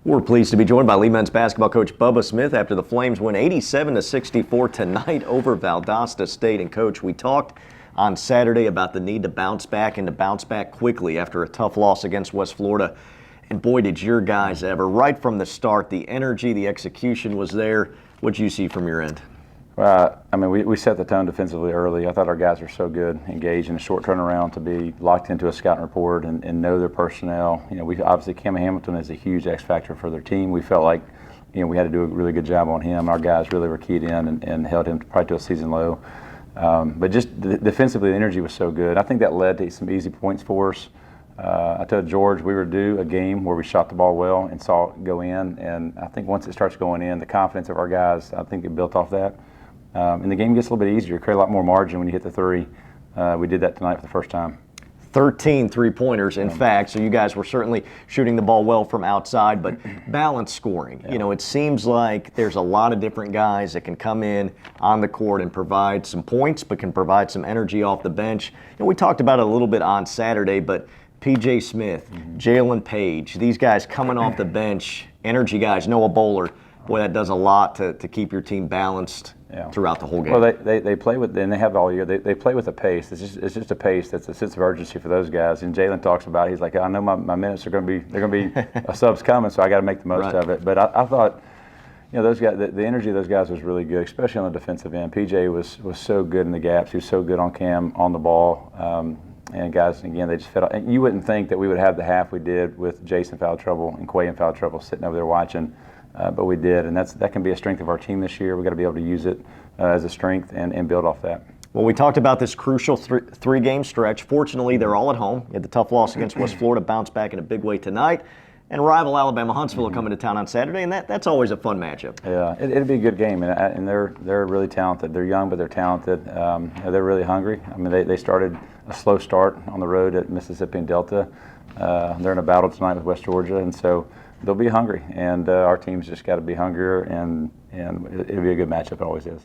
We're pleased to be joined by Lee men's basketball coach Bubba Smith after the Flames win 87-64 tonight over Valdosta State. And Coach, we talked on Saturday about the need to bounce back and to bounce back quickly after a tough loss against West Florida. And boy, did your guys ever. Right from the start, the energy, the execution was there. What'd you see from your end? Well, I mean, we set the tone defensively early. I thought our guys were so good, engaged in a short turnaround to be locked into a scouting report and know their personnel. You know, we obviously Cam Hamilton is a huge X factor for their team. We felt like, we had to do a really good job on him. Our guys really were keyed in and held him probably to a season low. But just defensively, the energy was so good. I think that led to some easy points for us. I told George we were due a game where we shot the ball well and saw it go in. And I think once it starts going in, the confidence of our guys, I think it built off that. And the game gets a little bit easier, create a lot more margin when you hit the three. We did that tonight for the first time. 13 three-pointers, in fact, so you guys were certainly shooting the ball well from outside, but balanced scoring. Yeah. It seems like there's a lot of different guys that can come in on the court and provide some points, but can provide some energy off the bench. We talked about it a little bit on Saturday, but P.J. Smith, Jalen Page, these guys coming off the bench, energy guys, Noah Bowler, boy, that does a lot to keep your team balanced throughout the whole game. Well, they play with, and they have all year. They play with a pace. It's just a pace that's a sense of urgency for those guys. And Jalen talks about it. He's like, I know my minutes are going to be a sub's coming, so I got to make the most of it. But I thought, those guys, the energy of those guys was really good, especially on the defensive end. PJ was so good in the gaps. He was so good on Cam on the ball. And guys, again, they just fit out. And you wouldn't think that we would have the half we did with Jason foul trouble and Quay in foul trouble sitting over there watching. But we did, and that can be a strength of our team this year. We've got to be able to use it as a strength and build off that. Well, we talked about this crucial three-game stretch. Fortunately, they're all at home. You had the tough loss against West Florida, bounce back in a big way tonight. And rival Alabama Huntsville are coming to town on Saturday, and that's always a fun matchup. Yeah, it'll be a good game, and they're really talented. They're young, but they're talented. They're really hungry. I mean, they started a slow start on the road at Mississippi and Delta. They're in a battle tonight with West Georgia, and so they'll be hungry, and our team's just got to be hungrier, and it'll be a good matchup. It always is.